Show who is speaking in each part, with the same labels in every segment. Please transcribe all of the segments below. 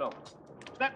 Speaker 1: along. Snap.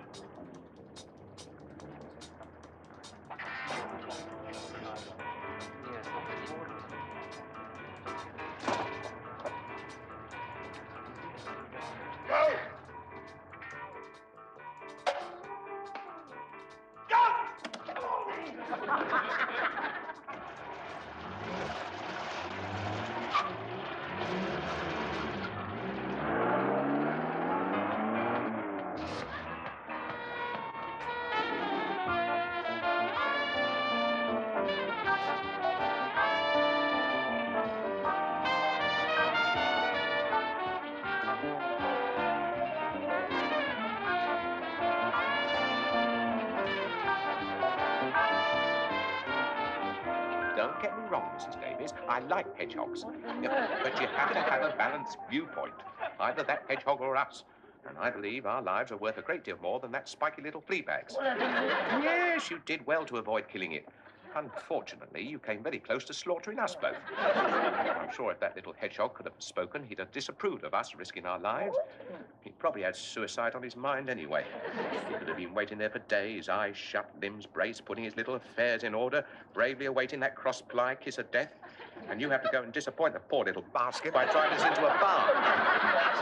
Speaker 2: Don't get me wrong, Mrs. Davis. I like hedgehogs. But you have to have a balanced viewpoint. Either that hedgehog or us. And I believe our lives are worth a great deal more than that spiky little flea bags. Yes, you did well to avoid killing it. Unfortunately, you came very close to slaughtering us both. I'm sure if that little hedgehog could have spoken, he'd have disapproved of us risking our lives. He probably had suicide on his mind anyway. He could have been waiting there for days, eyes shut, limbs braced, putting his little affairs in order, bravely awaiting that cross-ply kiss of death. And you have to go and disappoint the poor little basket by driving us into a bar.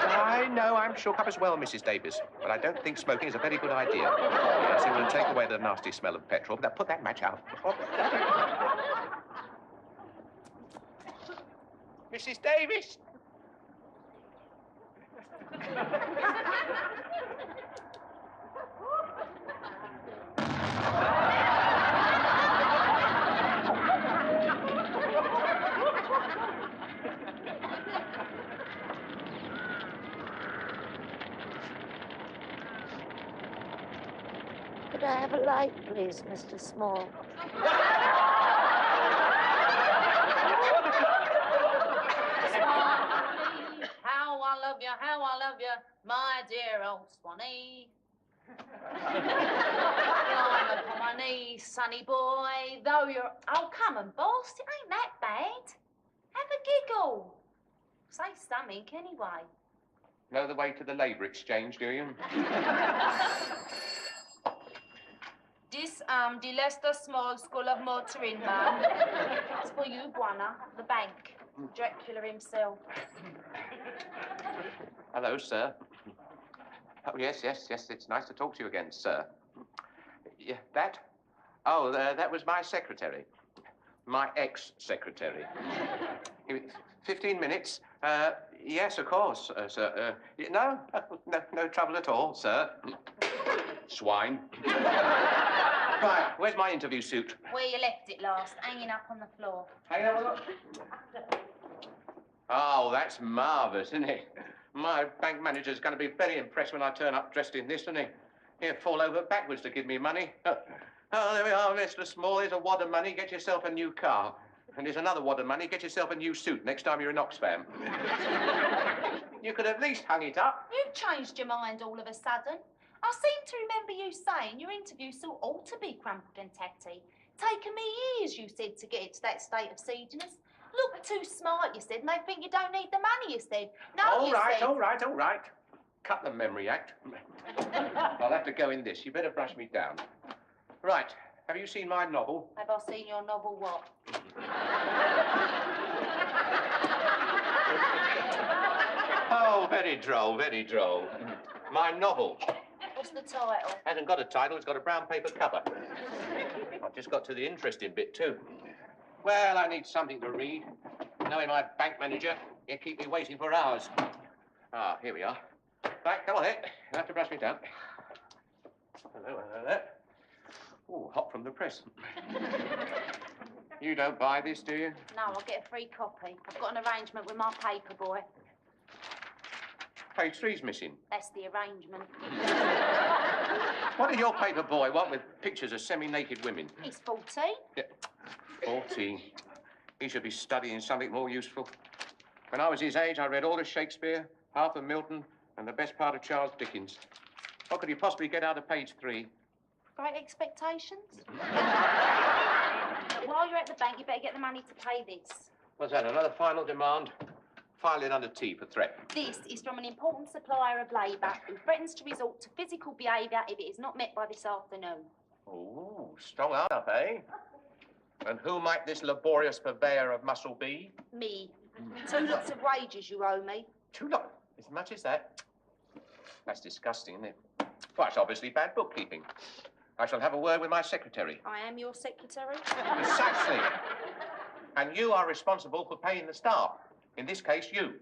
Speaker 2: I know I'm shook up as well, Mrs. Davis, but I don't think smoking is a very good idea. Yes, it will take away the nasty smell of petrol, but put that match out. Mrs. Davis!
Speaker 3: Could I have a light, please, Mr. Small?
Speaker 4: Swanee, how I love you, my dear old Swanee. Climb upon my knees, sonny boy, though you're... Oh, come on, boss, it ain't that bad. Have a giggle. Say something anyway.
Speaker 2: Know the way to the Labour Exchange, do you?
Speaker 4: This, the Leicester Small School of Motoring, man. It's for you, Buana, the bank. Dracula himself.
Speaker 2: Hello, sir. Oh, yes, it's nice to talk to you again, sir. Yeah, that? Oh, that was my secretary. My ex-secretary. 15 minutes. Yes, of course, sir. No trouble at all, sir. Swine. Right, where's my interview suit?
Speaker 4: Where you left it last, hanging up on the floor.
Speaker 2: Hanging up on the... Oh, that's marvellous, isn't it? My bank manager's going to be very impressed when I turn up dressed in this, isn't he? He'll fall over backwards to give me money. Oh, there we are, Mr. Small. Here's a wad of money. Get yourself a new car. And here's another wad of money. Get yourself a new suit next time you're in Oxfam. You could have at least hung it up.
Speaker 4: You've changed your mind all of a sudden. I seem to remember you saying your interview still ought to be crumpled and tatty. Taken me years, you said, to get it to that state of seediness. Look too smart, you said, and they think you don't need the money, you said. No,
Speaker 2: all right. Cut the memory act. I'll have to go in this. You better brush me down. Right. Have you seen my novel?
Speaker 4: Have I seen your novel what?
Speaker 2: Oh, very droll, very droll. My novel.
Speaker 4: What's the title?
Speaker 2: Hasn't got a title, it's got a brown paper cover. I've just got to the interesting bit, too. Well, I need something to read. Knowing my bank manager, he'll keep me waiting for hours. Ah, here we are. Right, come on, then. You'll have to brush me down. Hello there. Oh, hot from the press. You don't buy this, do you?
Speaker 4: No, I'll get a free copy. I've got an arrangement with my paper boy.
Speaker 2: Page 3's missing.
Speaker 4: That's the arrangement.
Speaker 2: What did your paper boy want with pictures of semi-naked women?
Speaker 4: He's 14.
Speaker 2: Yeah. 14. He should be studying something more useful. When I was his age, I read all of Shakespeare, half of Milton, and the best part of Charles Dickens. What could he possibly get out of page 3?
Speaker 4: Great expectations? But while you're at the bank, you better get the money to pay this.
Speaker 2: What's that, another final demand? File it under T for threat.
Speaker 4: This is from an important supplier of labour who threatens to resort to physical behaviour if it is not met by this afternoon.
Speaker 2: Oh, strong up, eh? And who might this laborious purveyor of muscle be?
Speaker 4: Me. 2 lots of wages you owe me.
Speaker 2: 2 lots? As much as that? That's disgusting, isn't it? Well, it's obviously bad bookkeeping. I shall have a word with my secretary.
Speaker 4: I am your secretary.
Speaker 2: Precisely. And you are responsible for paying the staff. In this case, you.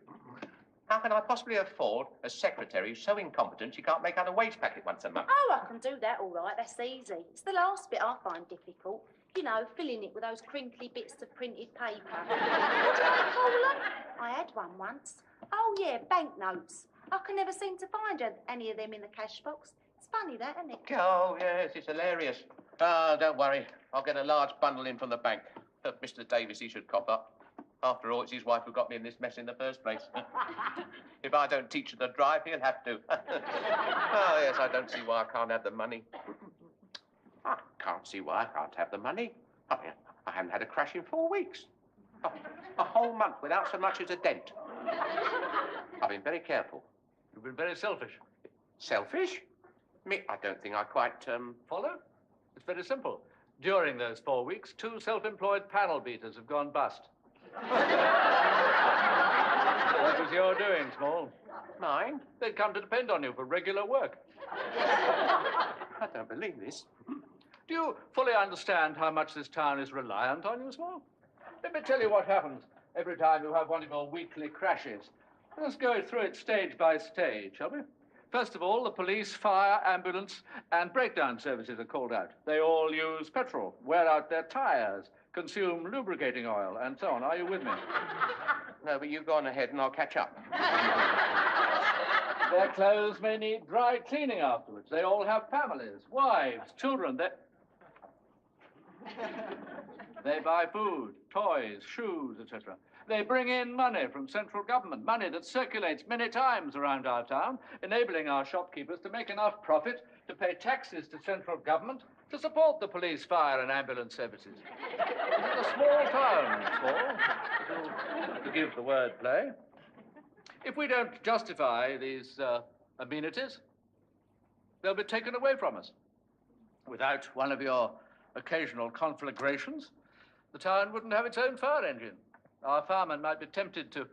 Speaker 2: How can I possibly afford a secretary so incompetent she can't make out a wage packet once a month?
Speaker 4: Oh, I can do that all right. That's easy. It's the last bit I find difficult. You know, filling it with those crinkly bits of printed paper. What do I call them? I had one once. Oh, yeah, banknotes. I can never seem to find any of them in the cash box. It's funny, that, isn't it?
Speaker 2: Oh, yes, it's hilarious. Ah, don't worry. I'll get a large bundle in from the bank. Mr. Davis, he should cop up. After all, it's his wife who got me in this mess in the first place. If I don't teach her to drive, he'll have to. Oh, yes, I don't see why I can't have the money. I can't see why I can't have the money. I haven't had a crash in 4 weeks. A whole month without so much as a dent. I've been very careful.
Speaker 1: You've been very selfish.
Speaker 2: Selfish? Me, I don't think I quite,
Speaker 1: Follow? It's very simple. During those 4 weeks, 2 self-employed panel beaters have gone bust. What was your doing, Small?
Speaker 2: Mine?
Speaker 1: They'd come to depend on you for regular work.
Speaker 2: I don't believe this.
Speaker 1: Do you fully understand how much this town is reliant on you, Small? Let me tell you what happens every time you have one of your weekly crashes. Let's go through it stage by stage, shall we? First of all, the police, fire, ambulance, and breakdown services are called out. They all use petrol, wear out their tires, consume lubricating oil, and so on. Are you with me?
Speaker 2: No, but you go on ahead and I'll catch up.
Speaker 1: Their clothes may need dry cleaning afterwards. They all have families, wives, children. They buy food, toys, shoes, etc. They bring in money from central government, money that circulates many times around our town, enabling our shopkeepers to make enough profit to pay taxes to central government to support the police, fire, and ambulance services. It's a small town, Small, to give the word play. If we don't justify these amenities, they'll be taken away from us. Without one of your occasional conflagrations, the town wouldn't have its own fire engine. Our firemen might be tempted to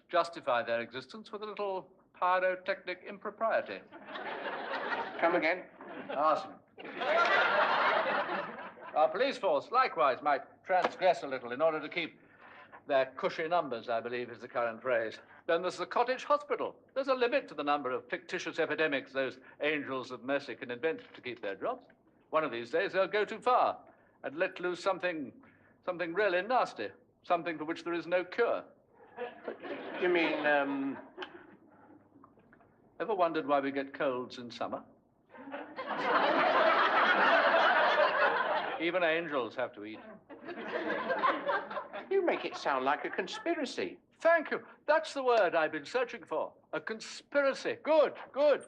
Speaker 1: justify their existence with a little pyrotechnic impropriety.
Speaker 2: Come again?
Speaker 1: Arson. Our police force, likewise, might transgress a little in order to keep their cushy numbers, I believe is the current phrase. Then there's the cottage hospital. There's a limit to the number of fictitious epidemics those angels of mercy can invent to keep their jobs. One of these days, they'll go too far and let loose something really nasty, something for which there is no cure.
Speaker 2: You mean,
Speaker 1: Ever wondered why we get colds in summer? Even angels have to eat.
Speaker 2: You make it sound like a conspiracy.
Speaker 1: Thank you. That's the word I've been searching for. A conspiracy. Good, good.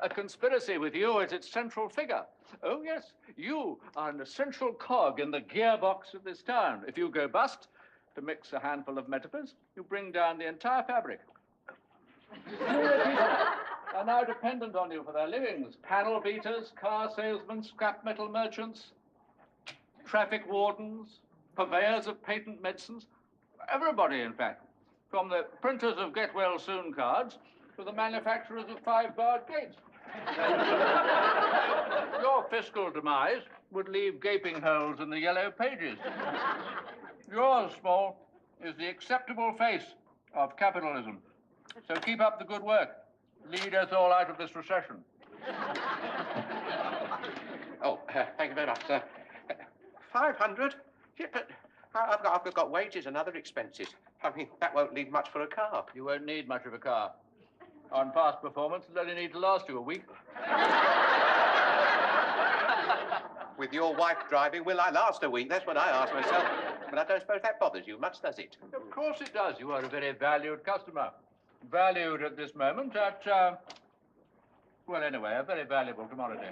Speaker 1: A conspiracy with you as its central figure. Oh, yes, you are an essential cog in the gearbox of this town. If you go bust, to mix a handful of metaphors, you bring down the entire fabric. Fewer people are now dependent on you for their livings. Panel beaters, car salesmen, scrap metal merchants, traffic wardens, purveyors of patent medicines. Everybody, in fact. From the printers of Get Well Soon cards to the manufacturers of 5-barred gates. Your fiscal demise would leave gaping holes in the yellow pages. Yours, Small, is the acceptable face of capitalism. So keep up the good work. Lead us all out of this recession.
Speaker 2: Oh, thank you very much, sir. 500? Yeah, but I've got wages and other expenses. I mean, that won't leave much for a car.
Speaker 1: You won't need much of a car. On past performance, it'll only need to last you a week.
Speaker 2: With your wife driving, will I last a week? That's what I ask myself. But I don't suppose that bothers you much, does it?
Speaker 1: Of course it does. You are a very valued customer. Valued at this moment at, well, anyway, a very valuable commodity.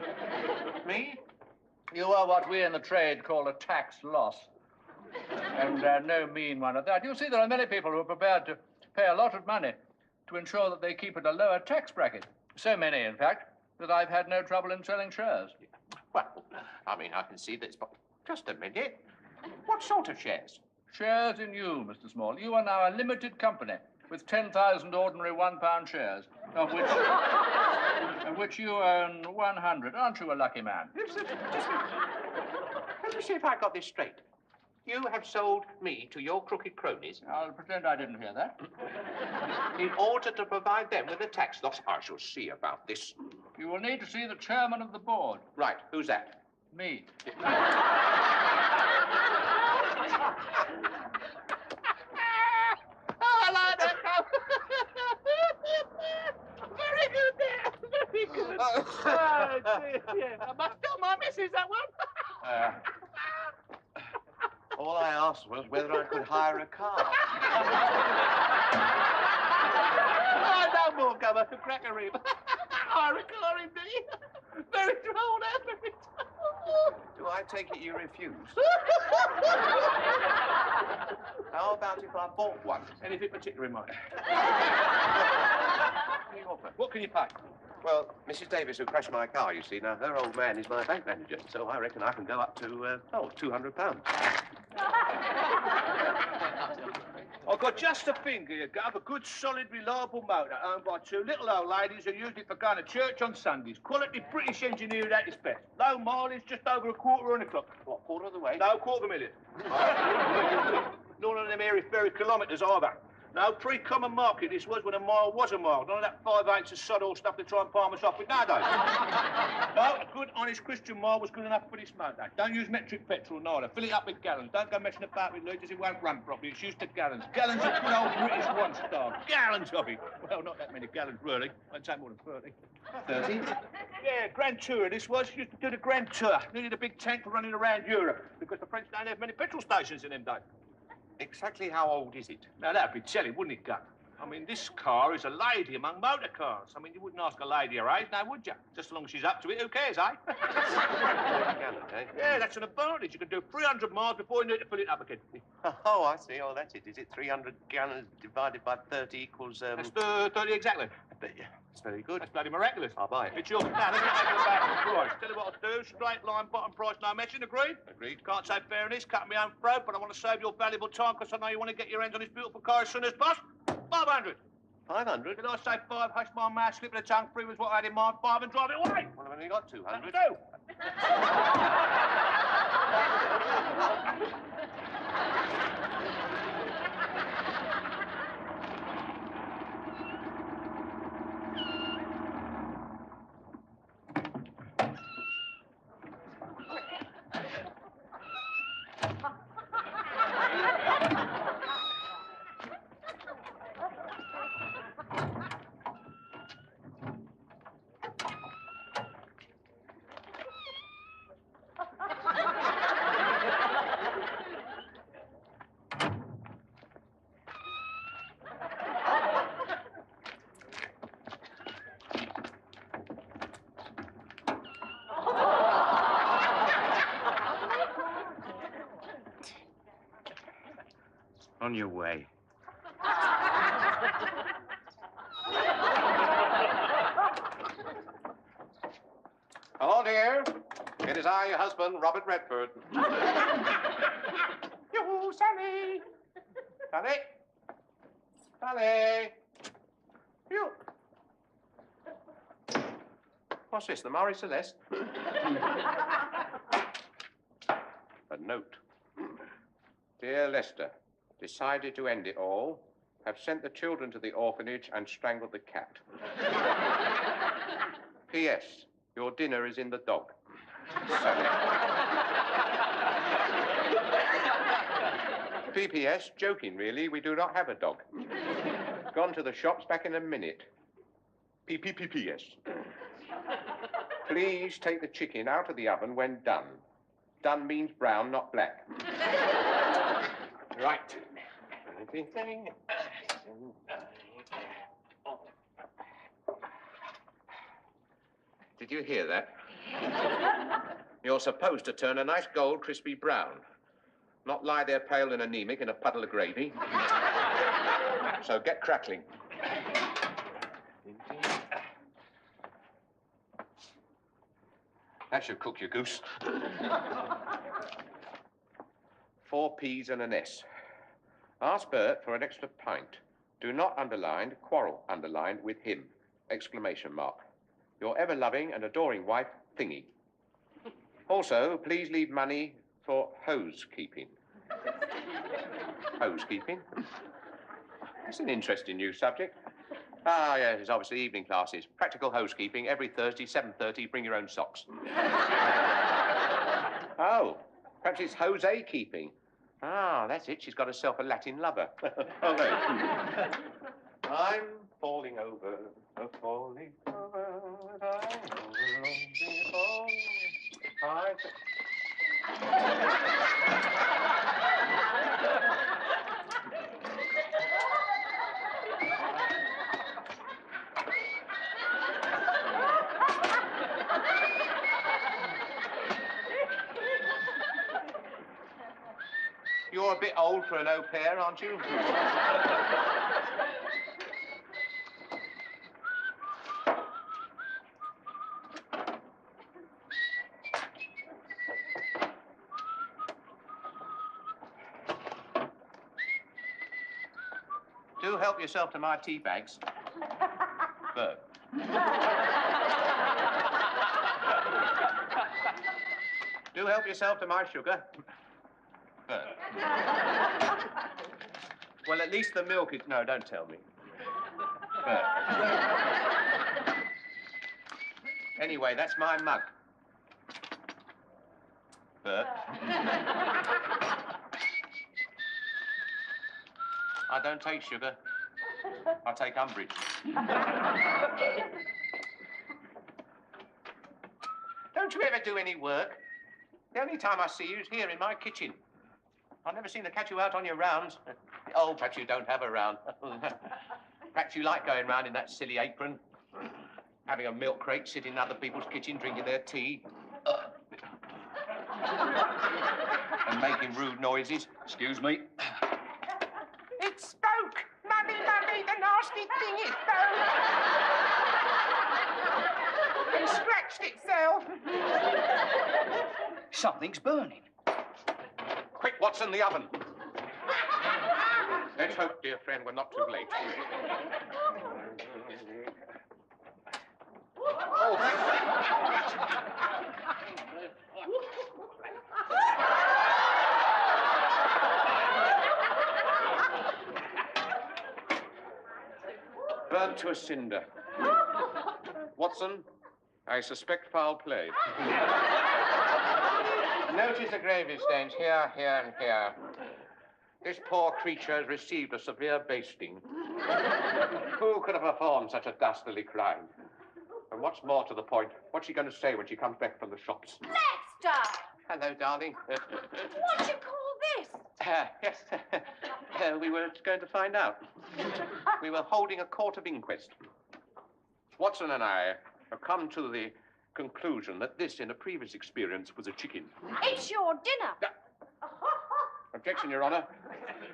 Speaker 2: Me?
Speaker 1: You are what we in the trade call a tax loss. And no mean one at that. You see, there are many people who are prepared to pay a lot of money to ensure that they keep at a lower tax bracket. So many, in fact, that I've had no trouble in selling shares.
Speaker 2: Well, I mean, I can see that it's... Just a minute. What sort of shares?
Speaker 1: Shares in you, Mr. Small. You are now a limited company with 10,000 ordinary £1 shares, of which you own 100. Aren't you a lucky man?
Speaker 2: Let me see if I got this straight. You have sold me to your crooked cronies.
Speaker 1: I'll pretend I didn't hear that.
Speaker 2: In order to provide them with a tax loss. I shall see about this.
Speaker 1: You will need to see the chairman of the board.
Speaker 2: Right, who's that?
Speaker 1: Me.
Speaker 2: Oh, I like that. Very good there. Very good. Oh, dear. I must tell my missus that one.
Speaker 5: All I asked was whether I could hire a car.
Speaker 2: Oh, no more, Gummer. Crack a rib. Hire a car indeed. Very droll, very droll.
Speaker 5: Do I take it you refuse? How about if I bought one?
Speaker 2: Anything particular in mind?
Speaker 5: What can you offer?
Speaker 2: What can you pay?
Speaker 5: Well, Mrs. Davis, who crashed my car, you see, now her old man is my bank manager, so I reckon I can go up to, £200.
Speaker 6: I've got just a thing here, Gov, a good, solid, reliable motor owned by two little old ladies who use it for going to church on Sundays. Quality British engineered at its best. Low mileage, just over a quarter on the clock.
Speaker 5: What, quarter of the way?
Speaker 6: No, £250,000. None of them airy-fairy kilometres either. No, pre-common market this was when a mile was a mile. None of that 5/8 of sod all stuff to try and palm us off with nowadays. No, a good, honest Christian mile was good enough for this motor. Don't use metric petrol neither. Fill it up with gallons. Don't go messing about with litres, it won't run properly. It's used to gallons. Gallons of good old British one-star. Gallons of it. Well, not that many gallons, really. I'd say more than 30.
Speaker 5: 30?
Speaker 6: Yeah, Grand Tour this was. Used to do the Grand Tour. Needed a big tank for running around Europe because the French don't have many petrol stations in them days.
Speaker 5: Exactly how old is it?
Speaker 6: Now, that'd be telling, wouldn't it, Gus? I mean, this car is a lady among motor cars. I mean, you wouldn't ask a lady her age, now, would you? Just as long as she's up to it, who cares, eh?
Speaker 5: Gallon, eh?
Speaker 6: Yeah, that's an advantage. You can do 300 miles before you need to fill it up again.
Speaker 5: Oh, I see. Oh, that's it. Is it 300 gallons divided by 30 equals,
Speaker 6: That's 30 exactly.
Speaker 5: But, yeah, it's very good.
Speaker 6: That's bloody miraculous.
Speaker 5: I'll buy it.
Speaker 6: It's yours. Now, let's get back to the back of the price. Tell you what I'll do. Straight line, bottom price, no messing. Agreed?
Speaker 5: Agreed.
Speaker 6: Can't say fair in this. Cutting my own throat, but I want to save your valuable time because I know you want to get your hands on this beautiful car as soon as possible. 500.
Speaker 5: 500?
Speaker 6: Did I say 5? Hush my mouth, slip of the tongue. 3 was what I had in mind. 5 and drive it away.
Speaker 5: Well, I've only got 200.
Speaker 6: That'll do.
Speaker 5: On your way.
Speaker 2: Hello, dear. It is I, your husband, Robert Redford. Yoo-hoo, Sally. Sally. Sally. You. What's this, the Marie Celeste? A note. Dear Lester, decided to end it all. Have sent the children to the orphanage and strangled the cat. P.S. Your dinner is in the dog. Sally. P.P.S. Joking, really. We do not have a dog. Gone to the shops, back in a minute. P.P.P.P.S. Please take the chicken out of the oven when done. Done means brown, not black. Right. Everything. Did you hear that? You're supposed to turn a nice gold, crispy brown. not lie there pale and anemic in a puddle of gravy. So get crackling. That should cook your goose. 4 P's and an S. Ask Bert for an extra pint. Do not underline, quarrel underlined with him. Exclamation mark. Your ever-loving and adoring wife, Thingy. Also, please leave money for housekeeping. Housekeeping? That's an interesting new subject. Ah, yes, it's obviously evening classes. Practical housekeeping every Thursday, 7:30. Bring your own socks. Oh, perhaps it's Jose keeping. Ah, that's it. She's got herself a Latin lover. Okay. I'm falling over, falling over, You're a bit old for an au pair, aren't you? Do help yourself to my tea bags. Bert. Do help yourself to my sugar. Bert. Well, at least the milk is... No, don't tell me. Bert. Anyway, that's my mug. Bert. I don't take sugar. I take umbrage. Don't you ever do any work? The only time I see you is here in my kitchen. I've never seen to catch you out on your rounds. Oh, perhaps you don't have a round. Perhaps you like going round in that silly apron, having a milk crate, sitting in other people's kitchen, drinking their tea. And making rude noises. Excuse me. It spoke! Mummy, Mummy, the nasty thing, it spoke! And scratched itself.
Speaker 1: Something's burning.
Speaker 2: Quick, Watson, the oven. Let's hope, dear friend, we're not too late. Burnt to a cinder. Watson, I suspect foul play. Notice the gravy stains here, here, and here. This poor creature has received a severe basting. Who could have performed such a dastardly crime? And what's more to the point, what's she going to say when she comes back from the shops?
Speaker 4: Lester!
Speaker 2: Hello, darling.
Speaker 4: What do you call this?
Speaker 2: Yes, we were going to find out. We were holding a court of inquest. Watson and I have come to the conclusion that this, in a previous experience, was a chicken.
Speaker 4: It's your dinner.
Speaker 2: Objection, Your Honour.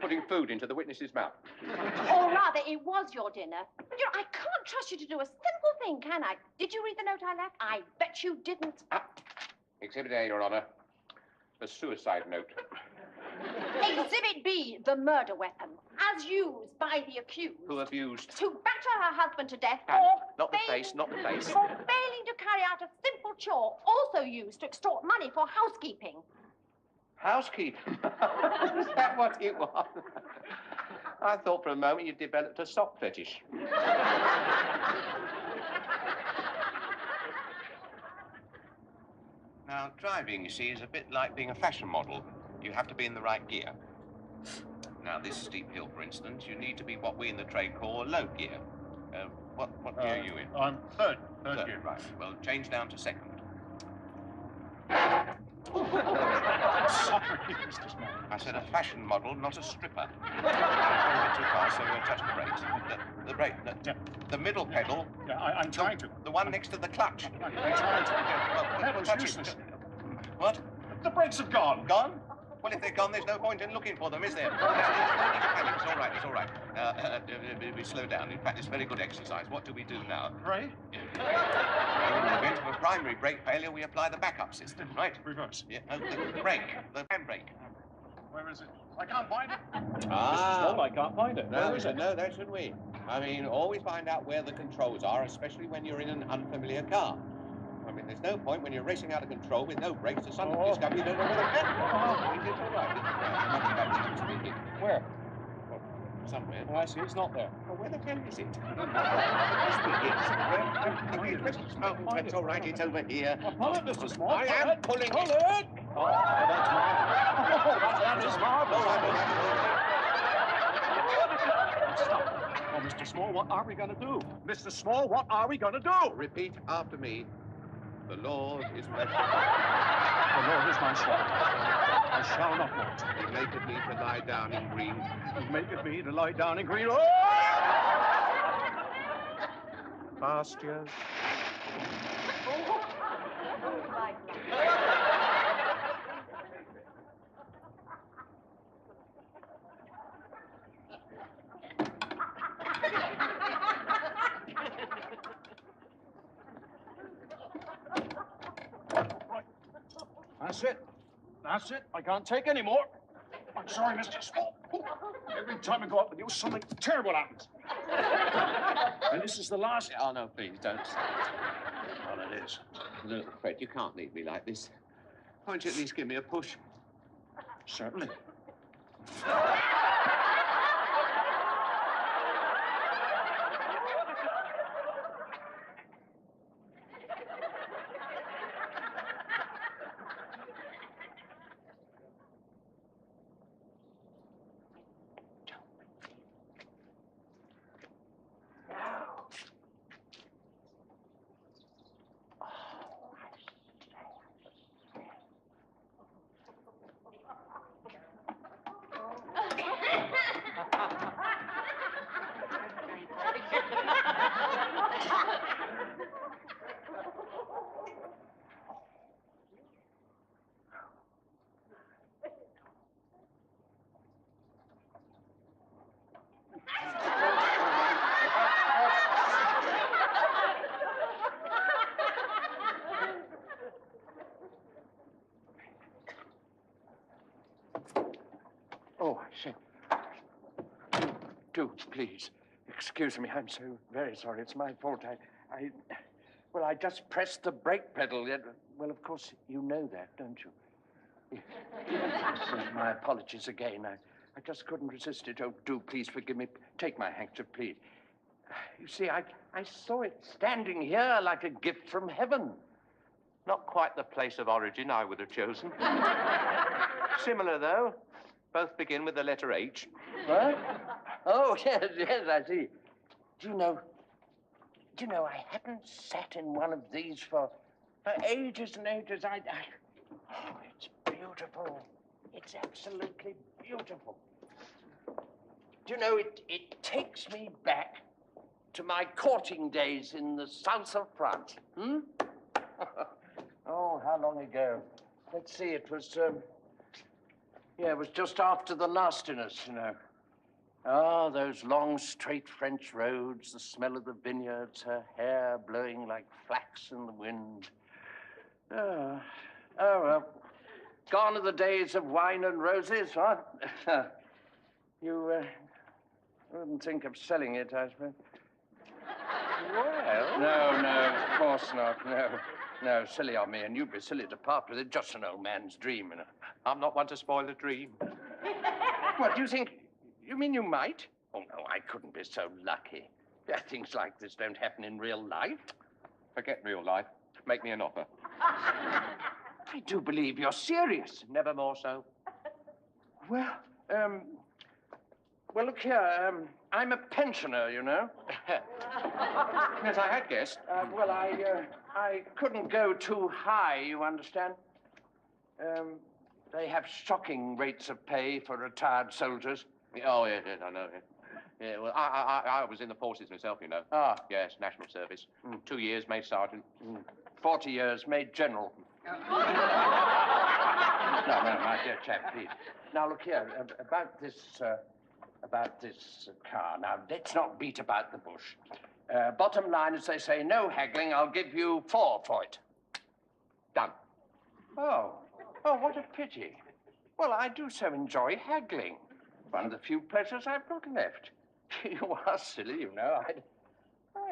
Speaker 2: Putting food into the witness's mouth.
Speaker 4: Or rather, it was your dinner. But, you know, I can't trust you to do a simple thing, can I? Did you read the note I left? I bet you didn't.
Speaker 2: Exhibit A, Your Honour. The suicide note.
Speaker 4: Exhibit B, the murder weapon, as used by the accused.
Speaker 2: Who abused?
Speaker 4: To batter her husband to death
Speaker 2: Not the face, not the face.
Speaker 4: For failing to carry out a simple chore, also used to extort money for housekeeping.
Speaker 2: Housekeeping? Is that what it was? I thought for a moment you developed a sock fetish. Now, driving, you see, is a bit like being a fashion model. You have to be in the right gear. Now, this steep hill, for instance, you need to be what we in the trade call low gear. What gear are you in?
Speaker 6: I'm third gear.
Speaker 2: Right. Well, change down to second.
Speaker 6: Sorry, Mr. Small.
Speaker 2: I said a fashion model, not a stripper. Don't go a bit too fast, so touch the brakes. The brake, the middle pedal.
Speaker 6: Yeah, I'm trying to.
Speaker 2: The one next to the clutch.
Speaker 6: I'm trying to.
Speaker 2: Well,
Speaker 6: That was
Speaker 2: touch
Speaker 6: useless.
Speaker 2: it. What?
Speaker 6: The brakes have gone.
Speaker 2: Gone? Well, if they're gone, there's no point in looking for them, is there? It's all right, it's all right. We slow down. In fact, it's very good exercise. What do we do now?
Speaker 7: Right?
Speaker 2: In the event of a primary brake failure, we apply the backup system, right?
Speaker 7: Reverse.
Speaker 2: Yeah, the brake, the handbrake.
Speaker 7: Where is it? I can't find it.
Speaker 2: Ah.
Speaker 7: Mr. Small, I can't find it. Where is it?
Speaker 2: No, that should we? I mean, always find out where the controls are, especially when you're in an unfamiliar car. I mean, there's no point when you're racing out of control with no brakes to suddenly discover you don't know where the handbrake is. It's all right. It's speaking.
Speaker 7: Where?
Speaker 2: Well, somewhere.
Speaker 7: I see, it's not there.
Speaker 2: Well, where the hell is it? It's all right, it's over here.
Speaker 7: Pull it, Mr. Small.
Speaker 2: I am pulling
Speaker 7: Pull
Speaker 2: it.
Speaker 7: it! Oh, that's marvelous. Oh, that is marvelous. Stop. Oh, Mr. Small, what are we going to do? Mr. Small, what are we going to do?
Speaker 2: Repeat after me. The Lord is my shepherd.
Speaker 7: The Lord is my shepherd. I shall not want.
Speaker 2: He maketh me to lie down in green.
Speaker 7: He maketh me to lie down in green
Speaker 2: pastures.
Speaker 7: That's it. That's it. I can't take any more. I'm sorry, Mr. Small. Every time I go up with you, something terrible happens. And this is the last...
Speaker 2: Oh, no, please, don't.
Speaker 7: Well, it is.
Speaker 2: Look, Fred, you can't leave me like this. Why don't you at least give me a push?
Speaker 7: Certainly.
Speaker 8: Oh, I say. Do, please. Excuse me, I'm so very sorry. It's my fault. Well, I just pressed the brake pedal. Well, of course, you know that, don't you? My apologies again. I just couldn't resist it. Oh, do please forgive me. Take my handkerchief, please. You see, I saw it standing here like a gift from heaven.
Speaker 2: Not quite the place of origin I would have chosen. Similar, though. Both begin with the letter H.
Speaker 8: What? Oh, yes, I see. Do you know, I haven't sat in one of these for ages and ages. Oh, it's beautiful. It's absolutely beautiful. Do you know, it takes me back to my courting days in the south of France. Oh, how long ago? Let's see, it was, it was just after the nastiness, you know. Oh, those long, straight French roads, the smell of the vineyards, her hair blowing like flax in the wind. Oh, well, gone are the days of wine and roses, what? You wouldn't think of selling it, I suppose. Well... No, of course not, no. No, silly on me, and you'd be silly to part with it. Just an old man's dream, you know.
Speaker 2: I'm not one to spoil a dream.
Speaker 8: What, do you think... You mean you might? Oh, no, I couldn't be so lucky. Things like this don't happen in real life.
Speaker 2: Forget real life. Make me an offer.
Speaker 8: I do believe you're serious.
Speaker 2: Never more so.
Speaker 8: Well, look here, I'm a pensioner, you know.
Speaker 2: Yes, I had guessed.
Speaker 8: Well, I couldn't go too high, you understand? They have shocking rates of pay for retired soldiers.
Speaker 2: Oh, yes, I know. Yeah, well, I was in the forces myself, you know.
Speaker 8: Ah.
Speaker 2: Yes, national service. 2 years, made sergeant.
Speaker 8: 40 years, made general. No, my dear chap, please. Now, look here, about this car. Now, let's not beat about the bush. Bottom line, as they say, no haggling. I'll give you 4 for it.
Speaker 2: Done.
Speaker 8: Oh, what a pity. Well, I do so enjoy haggling. One of the few pleasures I've got left. You are silly, you know.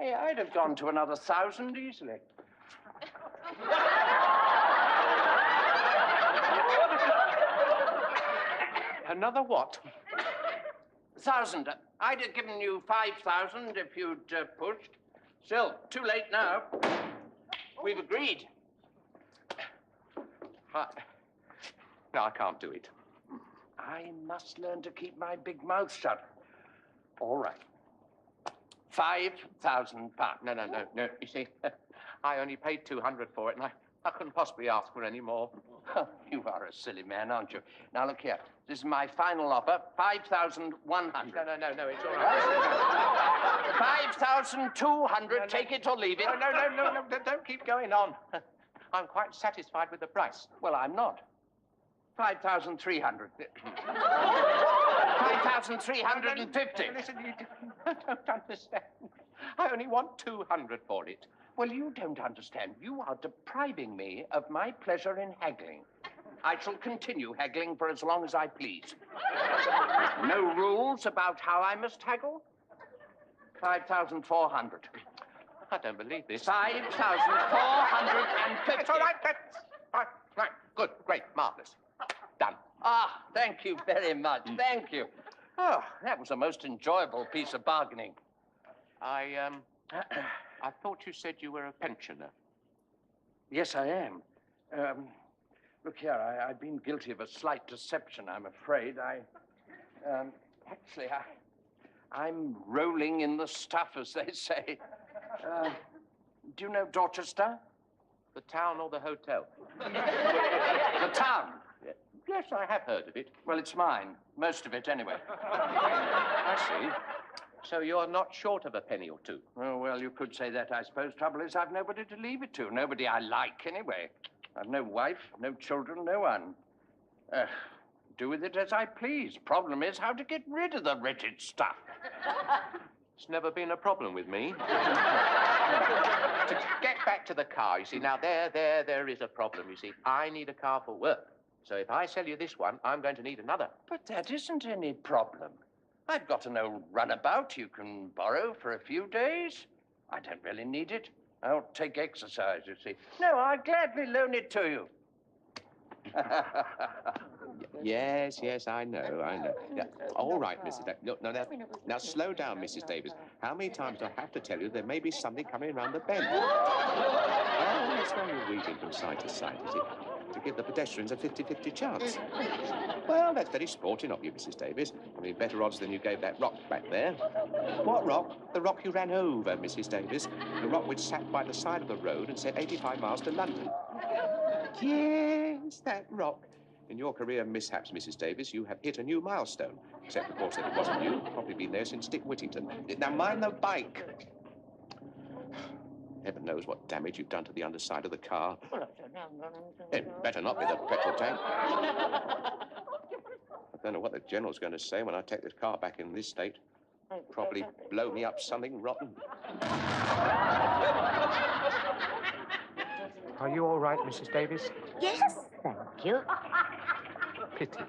Speaker 8: I'd have gone to another 1,000 easily.
Speaker 2: Another what?
Speaker 8: 1,000. I'd have given you 5,000 if you'd pushed. Still, too late now. We've agreed.
Speaker 2: No, I can't do it.
Speaker 8: I must learn to keep my big mouth shut. All right. £5,000.
Speaker 2: No. You see, I only paid 200 for it, and I couldn't possibly ask for any more.
Speaker 8: You are a silly man, aren't you? Now, look here. This is my final offer, 5,100.
Speaker 2: No, it's all right.
Speaker 8: 5,200, take it or leave it.
Speaker 2: No, don't keep going on. I'm quite satisfied with the price.
Speaker 8: Well, I'm not. 5,300. 5,350.
Speaker 2: Listen, you don't understand. I only want 200 for it.
Speaker 8: Well, you don't understand. You are depriving me of my pleasure in haggling. I shall continue haggling for as long as I please. No rules about how I must haggle. 5,400.
Speaker 2: I don't believe this.
Speaker 8: 5,450.
Speaker 2: It's all right. Right. Good. Great. Marvellous. Done.
Speaker 8: Ah, thank you very much. Thank you. Oh, that was a most enjoyable piece of bargaining.
Speaker 2: I thought you said you were a pensioner.
Speaker 8: Yes, I am. Look here, I've been guilty of a slight deception, I'm afraid. Actually, I'm rolling in the stuff, as they say. Do you know Dorchester?
Speaker 2: The town or the hotel?
Speaker 8: The town.
Speaker 2: Yes, I have heard of it.
Speaker 8: Well, it's mine. Most of it, anyway.
Speaker 2: I see. So you're not short of a penny or two?
Speaker 8: Oh, well, you could say that, I suppose. Trouble is, I've nobody to leave it to. Nobody I like, anyway. I've no wife, no children, no one. Do with it as I please. Problem is how to get rid of the wretched stuff.
Speaker 2: It's never been a problem with me. To get back to the car, you see, now there is a problem, you see. I need a car for work. So if I sell you this one, I'm going to need another.
Speaker 8: But that isn't any problem. I've got an old runabout you can borrow for a few days. I don't really need it. I'll take exercise, you see. No, I'll gladly loan it to you.
Speaker 2: Yes, I know. Yeah. All right, Mrs. Davis. Now, slow down, Mrs. Davis. How many times do I have to tell you there may be something coming around the bend? Oh, it's only weaving from side to side, is it? To give the pedestrians a 50-50 chance. Well, that's very sporting of you, Mrs. Davis. I mean, better odds than you gave that rock back there. What rock? The rock you ran over, Mrs. Davis. The rock which sat by the side of the road and said 85 miles to London. Yes, that rock. In your career mishaps, Mrs. Davis, you have hit a new milestone. Except, of course, that it wasn't you. Probably been there since Dick Whittington. Now, mind the bike. Heaven knows what damage you've done to the underside of the car. It better not be the petrol tank. I don't know what the General's going to say when I take this car back in this state. Probably blow me up something rotten. Are you all right, Mrs. Davis?
Speaker 3: Yes, thank you.
Speaker 2: Pity.